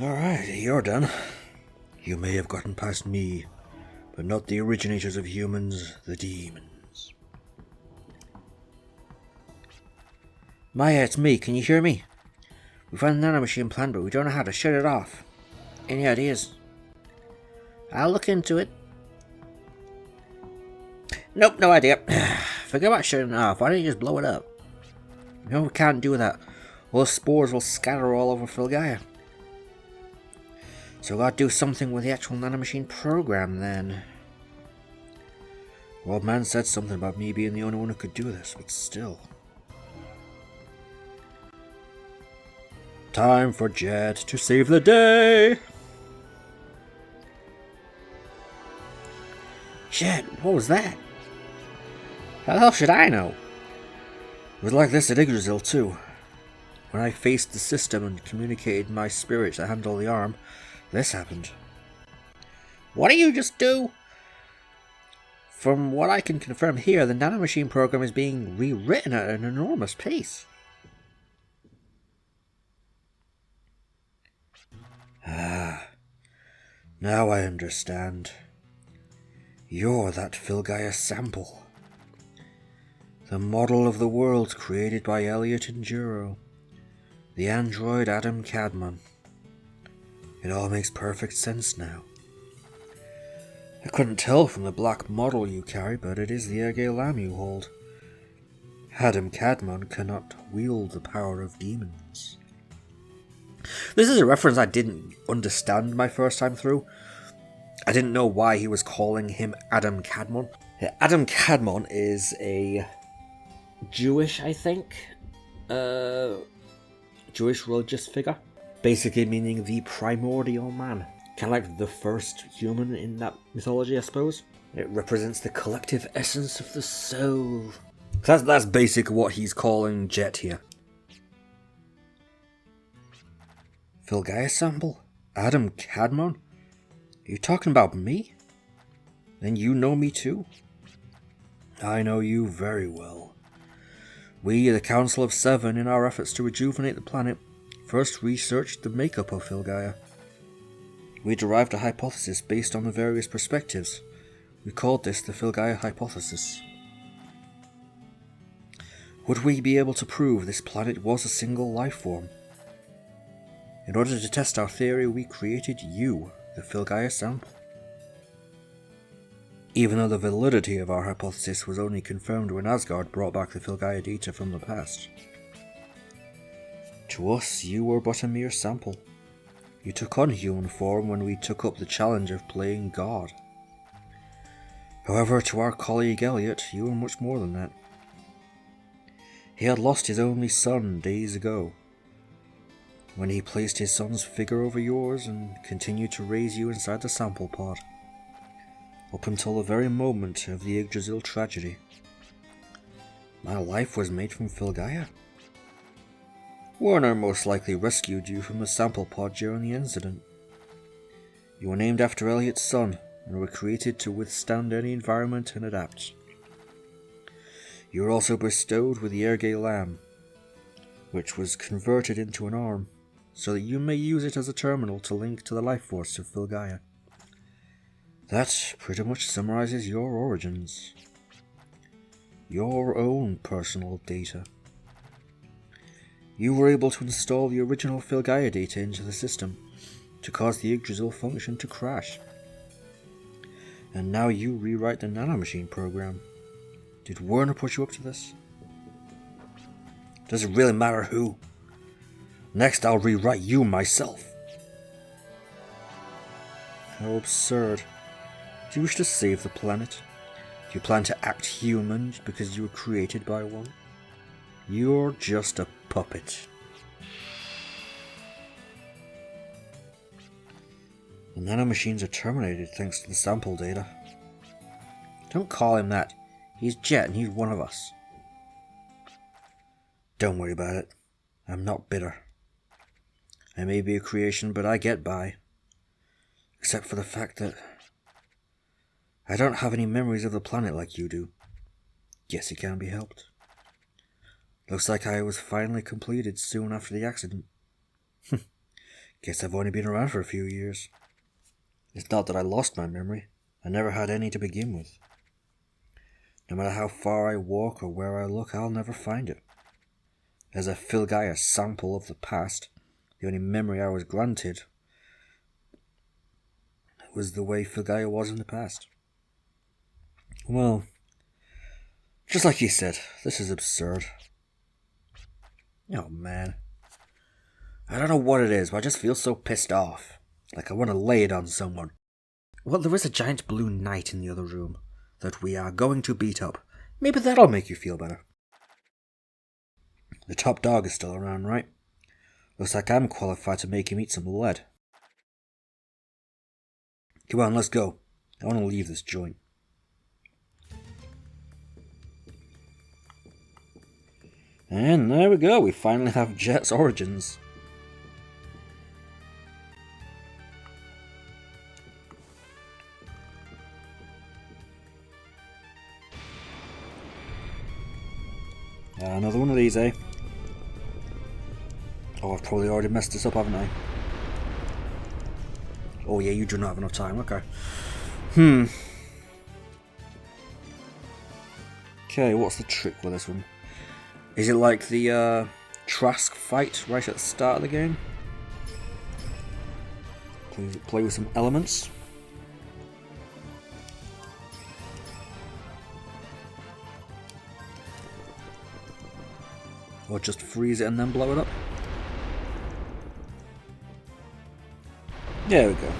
Alright, you're done. You may have gotten past me, but not the originators of humans, the demons. Maya, it's me. Can you hear me? We found the nanomachine plant, but we don't know how to shut it off. Any ideas? I'll look into it. Nope, no idea. Forget about shutting it off. Why don't you just blow it up? No, we can't do that. All the spores will scatter all over Filgaia. So we gotta do something with the actual nanomachine program then. Old man said something about me being the only one who could do this, but still. Time for Jet to save the day! Jet, what was that? How the hell should I know? It was like this at Yggdrasil too. When I faced the system and communicated my spirit to handle the arm, this happened. What do you just do? From what I can confirm here, the nanomachine program is being rewritten at an enormous pace. Ah, now I understand. You're that Filgaia sample. The model of the world created by Elliot and Juro. The android Adam Cadman. It all makes perfect sense now. I couldn't tell from the black model you carry, but it is the Erge Lamb you hold. Adam Cadman cannot wield the power of demons. This is a reference I didn't understand my first time through. I didn't know why he was calling him Adam Cadman. Adam Cadman is a Jewish, I think, Jewish religious figure. Basically meaning the primordial man. Kind of like the first human in that mythology, I suppose. It represents the collective essence of the soul. That's basically what he's calling Jet here. Filgaia sample? Adam Cadman? Are you talking about me? Then you know me too? I know you very well. We, the Council of Seven, in our efforts to rejuvenate the planet, first researched the makeup of Filgaia. We derived a hypothesis based on the various perspectives. We called this the Filgaia hypothesis. Would we be able to prove this planet was a single life form? In order to test our theory, we created you, the Filgaia sample. Even though the validity of our hypothesis was only confirmed when Asgard brought back the Filgaia data from the past. To us, you were but a mere sample. You took on human form when we took up the challenge of playing God. However, to our colleague Elliot, you were much more than that. He had lost his only son days ago, when he placed his son's figure over yours and continued to raise you inside the sample pod, up until the very moment of the Yggdrasil tragedy. My life was made from Filgaia. Werner most likely rescued you from the sample pod during the incident. You were named after Elliot's son and were created to withstand any environment and adapt. You were also bestowed with the Erge Lamb, which was converted into an arm, so that you may use it as a terminal to link to the life force of Filgaia. That pretty much summarizes your origins. Your own personal data. You were able to install the original Filgaia data into the system to cause the Yggdrasil function to crash. And now you rewrite the nanomachine program. Did Werner put you up to this? Does it really matter who? Next I'll rewrite you myself. How absurd. Do you wish to save the planet? Do you plan to act human because you were created by one? You're just a puppet. The nanomachines are terminated thanks to the sample data. Don't call him that. He's Jet and he's one of us. Don't worry about it. I'm not bitter. I may be a creation, but I get by. Except for the fact that I don't have any memories of the planet like you do. Guess it can't be helped. Looks like I was finally completed soon after the accident. Guess I've only been around for a few years. It's not that I lost my memory. I never had any to begin with. No matter how far I walk or where I look, I'll never find it. As a Filgaia sample of the past, the only memory I was granted was the way Filgaia was in the past. Well, just like you said, this is absurd. Oh man. I don't know what it is, but I just feel so pissed off. Like I want to lay it on someone. Well, there is a giant blue knight in the other room that we are going to beat up. Maybe that'll make you feel better. The top dog is still around, right? Looks like I'm qualified to make him eat some lead. Come on, let's go. I want to leave this joint. And there we go, we finally have Jet's origins. Another one of these, eh? Oh, I've probably already messed this up, haven't I? Oh yeah, you do not have enough time, okay. Okay, what's the trick with this one? Is it like the Trask fight right at the start of the game? Play with some elements. Or just freeze it and then blow it up? There we go.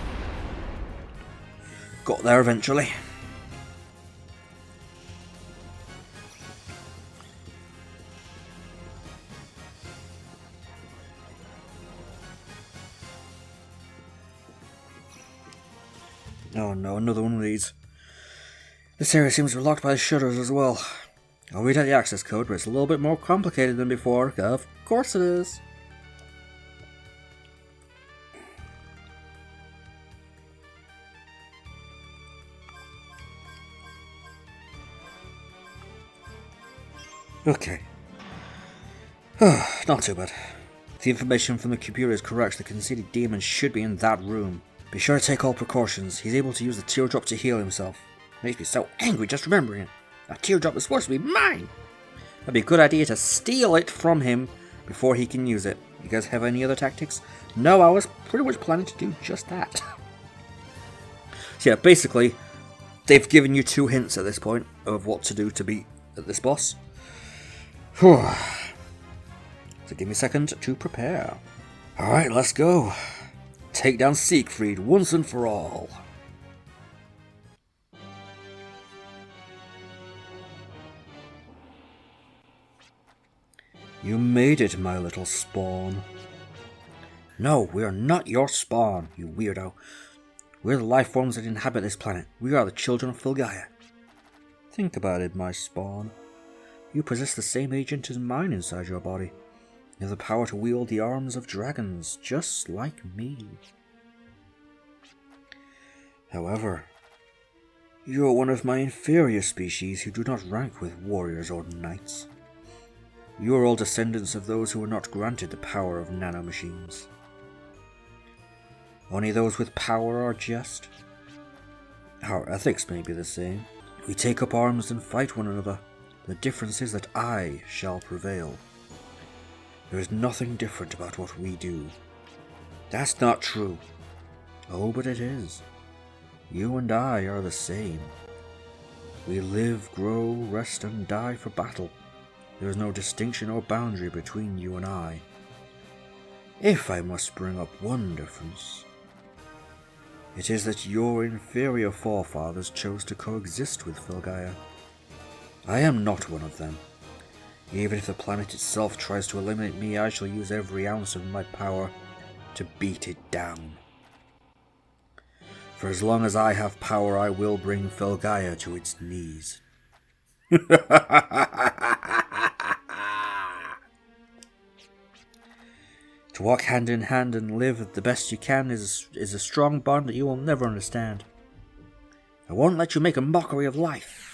Got there eventually. Oh no, another one of these. This area seems to be locked by the shutters as well. I'll read out the access code, but it's a little bit more complicated than before. Of course it is. Okay. Not too bad. If the information from the computer is correct, the conceited demon should be in that room. Be sure to take all precautions. He's able to use the teardrop to heal himself. Makes me so angry just remembering it. That teardrop is supposed to be mine! That'd be a good idea to steal it from him before he can use it. You guys have any other tactics? No, I was pretty much planning to do just that. So yeah, basically, they've given you 2 hints at this point of what to do to beat this boss. So give me a second to prepare. Alright, let's go. Take down Siegfried once and for all. You made it, my little spawn. No, we are not your spawn, you weirdo. We're the life forms that inhabit this planet. We are the children of Filgaia. Think about it, my spawn. You possess the same agent as mine inside your body. You have the power to wield the arms of dragons, just like me. However, you are one of my inferior species who do not rank with warriors or knights. You are all descendants of those who were not granted the power of nanomachines. Only those with power are just. Our ethics may be the same. We take up arms and fight one another. The difference is that I shall prevail. There is nothing different about what we do. That's not true. Oh, but it is. You and I are the same. We live, grow, rest, and die for battle. There is no distinction or boundary between you and I. If I must bring up one difference, it is that your inferior forefathers chose to coexist with Filgaia. I am not one of them. Even if the planet itself tries to eliminate me, I shall use every ounce of my power to beat it down. For as long as I have power, I will bring Filgaia to its knees. To walk hand in hand and live the best you can is a strong bond that you will never understand. I won't let you make a mockery of life.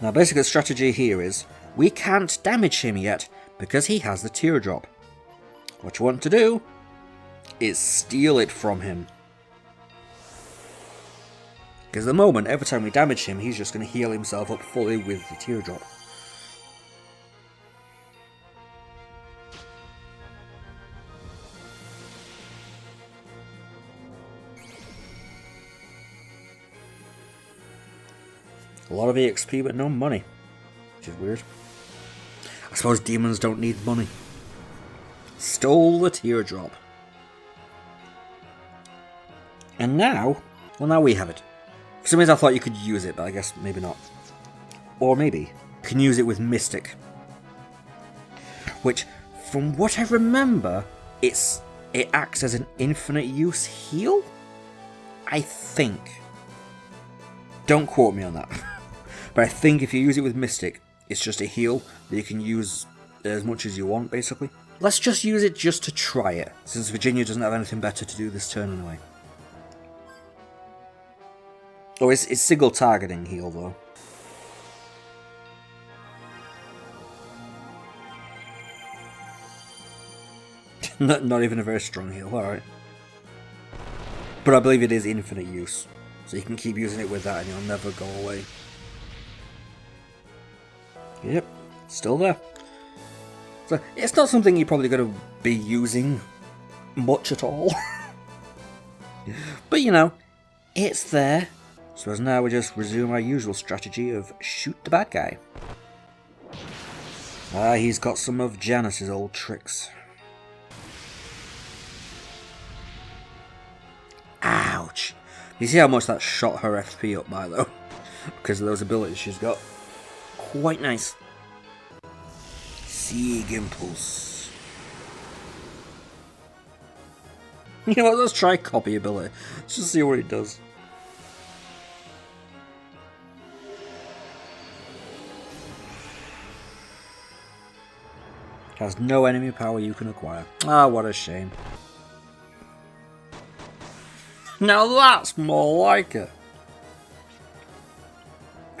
Now basically the strategy here is, we can't damage him yet because he has the teardrop. What you want to do is steal it from him. Because at the moment, every time we damage him, he's just going to heal himself up fully with the teardrop. A lot of EXP but no money, which is weird. I suppose demons don't need money. Stole the teardrop. And now, well, now we have it. For some reason I thought you could use it, but I guess maybe not. Or maybe you can use it with Mystic. Which, from what I remember, it acts as an infinite use heal? I think. Don't quote me on that. But I think if you use it with Mystic, it's just a heal that you can use as much as you want, basically. Let's just use it just to try it, since Virginia doesn't have anything better to do this turn anyway. Oh, it's single targeting heal though. not even a very strong heal, alright. But I believe it is infinite use, so you can keep using it with that and you'll never go away. Yep, still there. So it's not something you're probably going to be using much at all. But you know, it's there. So as now we just resume our usual strategy of shoot the bad guy. Ah, he's got some of Janice's old tricks. Ouch. You see how much that shot her FP up by though? Because of those abilities she's got. Quite nice. Sieg Impulse. You know what, let's try copy ability. Let's just see what it does. Has no enemy power you can acquire. Ah, what a shame. Now that's more like it.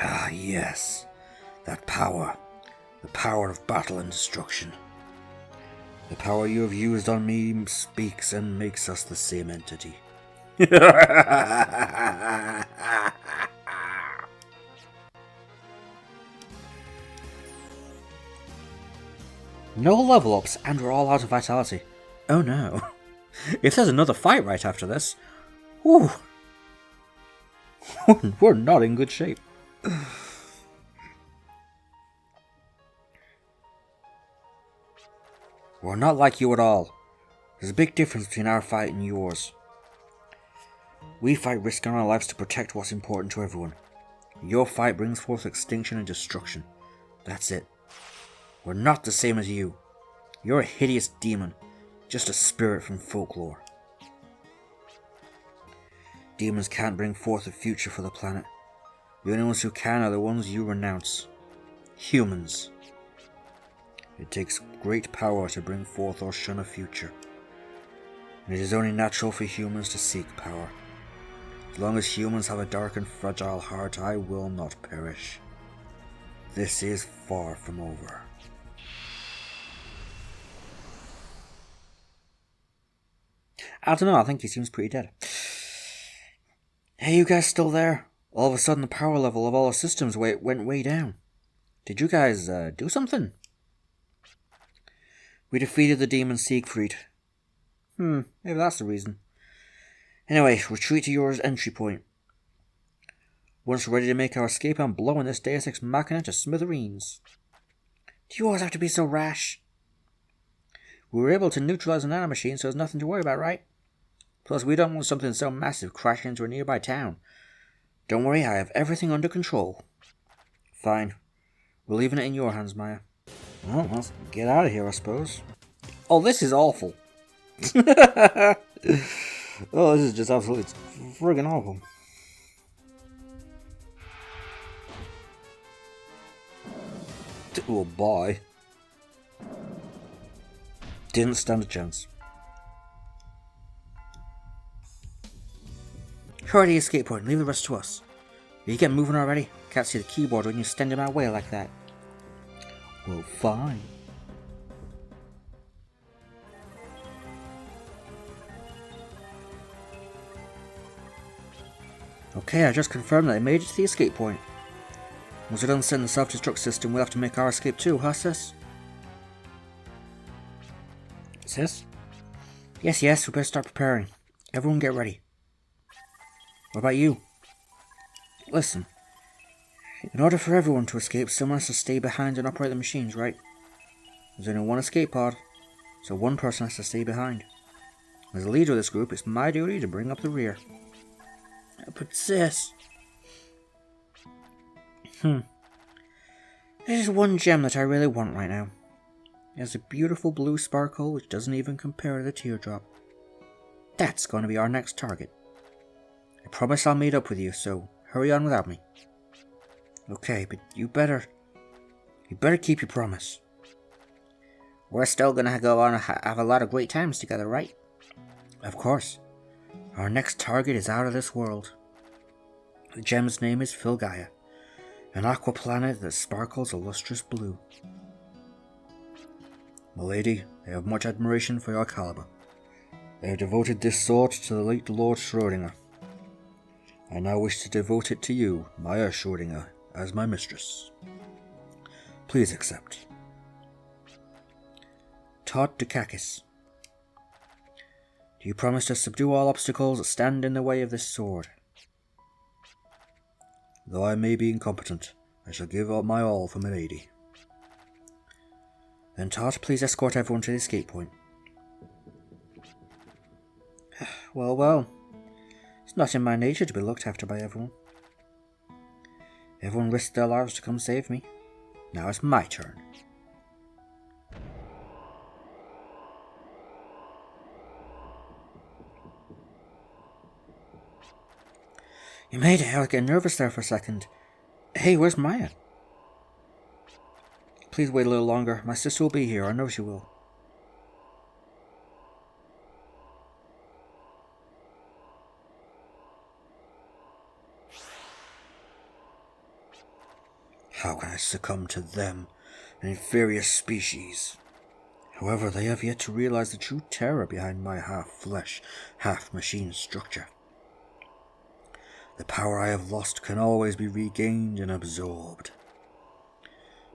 Ah, yes. That power. The power of battle and destruction. The power you have used on me speaks and makes us the same entity. No level ups and we're all out of vitality. Oh no. If there's another fight right after this, whew, we're not in good shape. We're not like you at all. There's a big difference between our fight and yours. We fight risking our lives to protect what's important to everyone. Your fight brings forth extinction and destruction. That's it. We're not the same as you. You're a hideous demon, just a spirit from folklore. Demons can't bring forth a future for the planet. The only ones who can are the ones you renounce. Humans. It takes great power to bring forth or shun a future. And it is only natural for humans to seek power. As long as humans have a dark and fragile heart, I will not perish. This is far from over. I don't know, I think he seems pretty dead. Hey, you guys still there? All of a sudden the power level of all the systems went way down. Did you guys do something? We defeated the demon Siegfried. Maybe that's the reason. Anyway, retreat to your entry point. Once we're ready to make our escape, I'm blowing this Deus Ex Machina to smithereens. Do you always have to be so rash? We were able to neutralize a nanomachine, so there's nothing to worry about, right? Plus, we don't want something so massive crashing into a nearby town. Don't worry, I have everything under control. Fine. We're leaving it in your hands, Maya. Well, let's get out of here, I suppose. Oh, this is awful. Oh, this is just absolutely friggin' awful. Oh boy. Didn't stand a chance. Hurry to the escape point, leave the rest to us. Will you get moving already? can't see the keyboard when you stand in my way like that. Well, fine. Okay, I just confirmed that I made it to the escape point. Once we're done setting the self-destruct system, we'll have to make our escape too, huh, sis? Sis? Yes, we better start preparing. Everyone get ready. What about you? Listen. In order for everyone to escape, someone has to stay behind and operate the machines, right? There's only one escape pod, so one person has to stay behind. As the leader of this group, it's my duty to bring up the rear. But sis... There's one gem that I really want right now. It has a beautiful blue sparkle which doesn't even compare to the teardrop. That's going to be our next target. I promise I'll meet up with you, so hurry on without me. Okay, but you better keep your promise. We're still gonna go on and have a lot of great times together, right? Of course. Our next target is out of this world. The gem's name is Filgaia, an aqua planet that sparkles a lustrous blue. Milady, I have much admiration for your caliber. I have devoted this sword to the late Lord Schrödinger. I now wish to devote it to you, Maya Schrödinger, as my mistress. Please accept. Todd Dukakis. Do you promise to subdue all obstacles that stand in the way of this sword? Though I may be incompetent, I shall give up my all for Milady. Then Todd, please escort everyone to the escape point. Well. It's not in my nature to be looked after by everyone. Everyone risked their lives to come save me. Now it's my turn. You made it. I was getting nervous there for a second. Hey, where's Maya? Please wait a little longer. My sister will be here. I know she will. How can I succumb to them, an inferior species? However, they have yet to realize the true terror behind my half-flesh, half-machine structure. The power I have lost can always be regained and absorbed.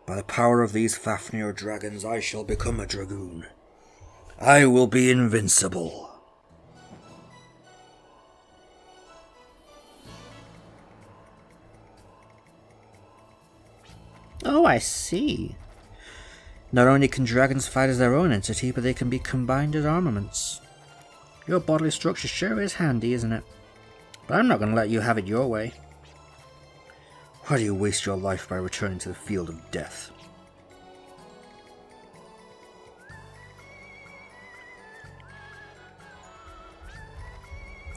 By the power of these Fafnir dragons, I shall become a dragoon. I will be invincible. Oh, I see. Not only can dragons fight as their own entity, but they can be combined as armaments. Your bodily structure sure is handy, isn't it? But I'm not going to let you have it your way. Why do you waste your life by returning to the field of death?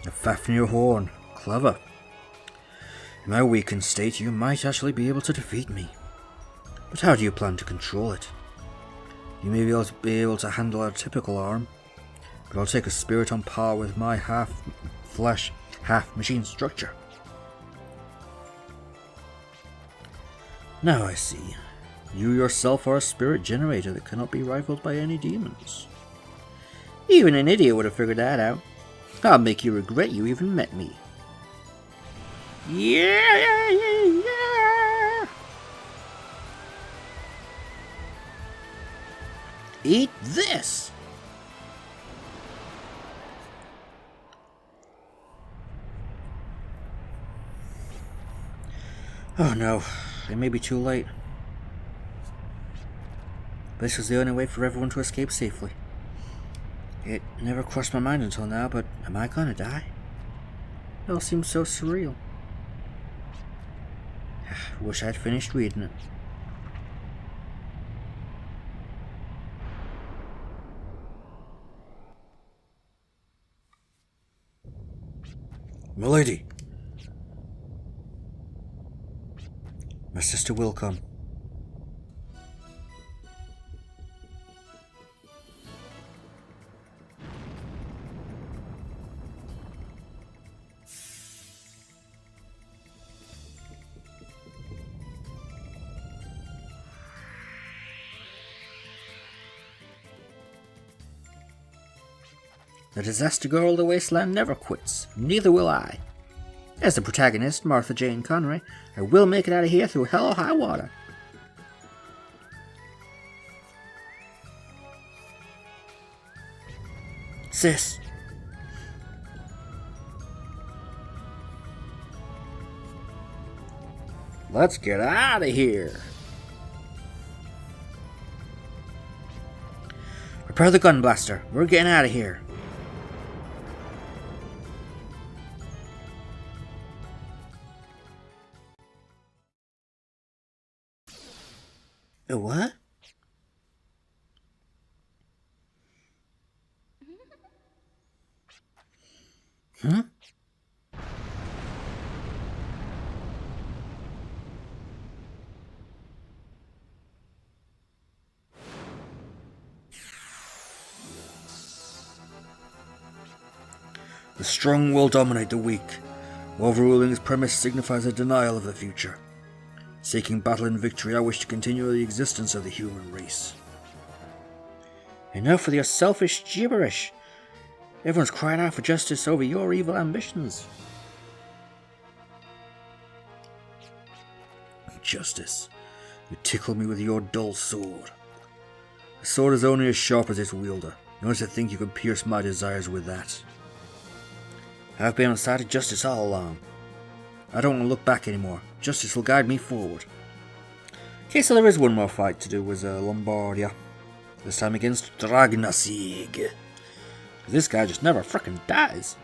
A Fafnir horn. Clever. In my weakened state, you might actually be able to defeat me. But how do you plan to control it? You may be able to handle a typical arm, but I'll take a spirit on par with my half-flesh, half-machine structure. Now I see. You yourself are a spirit generator that cannot be rivaled by any demons. Even an idiot would have figured that out. I'll make you regret you even met me. Yeah! Eat this! Oh no, it may be too late. This was the only way for everyone to escape safely. It never crossed my mind until now, but am I gonna die? It all seems so surreal. Wish I'd finished reading it. Milady! My sister will come. The disaster girl of the wasteland never quits. Neither will I. As the protagonist, Martha Jane Conroy, I will make it out of here through hell or high water. Sis. Let's get out of here. Prepare the gun blaster. We're getting out of here. A what? Huh? The strong will dominate the weak. Overruling this premise signifies a denial of the future. Seeking battle and victory, I wish to continue the existence of the human race. Enough with your selfish gibberish. Everyone's crying out for justice over your evil ambitions. Justice. You tickle me with your dull sword. A sword is only as sharp as its wielder. You honestly think you can pierce my desires with that? I've been on the side of justice all along. I don't want to look back anymore. Justice will guide me forward. Okay, so there is one more fight to do with Lombardia. This time against Dragnasig. This guy just never frickin' dies.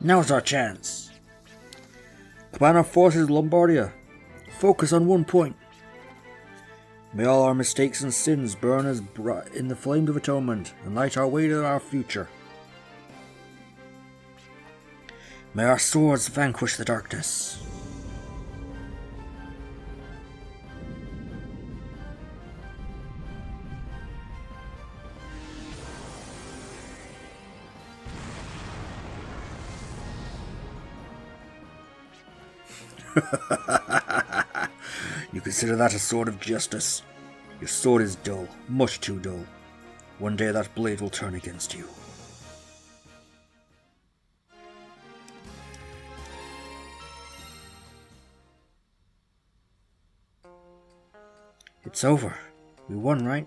Now's our chance. Command our forces, Lombardia. Focus on one point. May all our mistakes and sins burn as bright in the flames of atonement and light our way to our future. May our swords vanquish the darkness. You consider that a sword of justice? Your sword is dull, much too dull. One day that blade will turn against you. It's over. We won, right?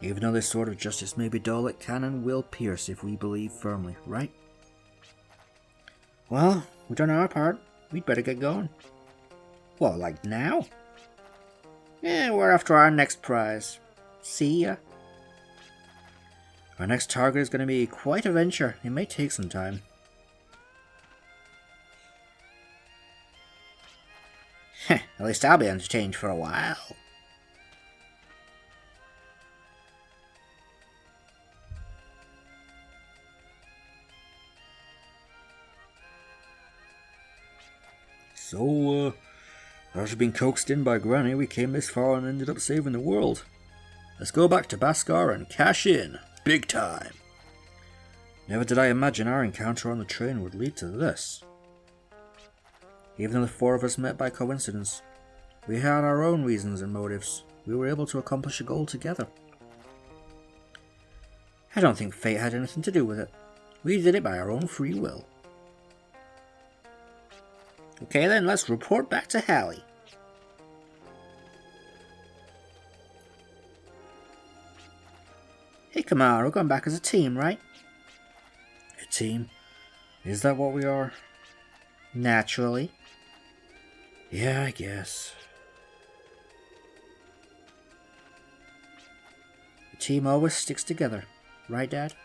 Even though this sword of justice may be dull, it can and will pierce if we believe firmly, right? Well, we've done our part. We'd better get going. Well, like now? Yeah, we're after our next prize. See ya. Our next target is going to be quite a venture. It may take some time. Heh, at least I'll be entertained for a while. So, after being coaxed in by Granny, we came this far and ended up saving the world. Let's go back to Baskar and cash in, big time. Never did I imagine our encounter on the train would lead to this. Even though the four of us met by coincidence, we had our own reasons and motives. We were able to accomplish a goal together. I don't think fate had anything to do with it. We did it by our own free will. Okay then, let's report back to Hallie. Hey Kamara, we're going back as a team, right? A team? Is that what we are? Naturally. Yeah, I guess. A team always sticks together, right, Dad?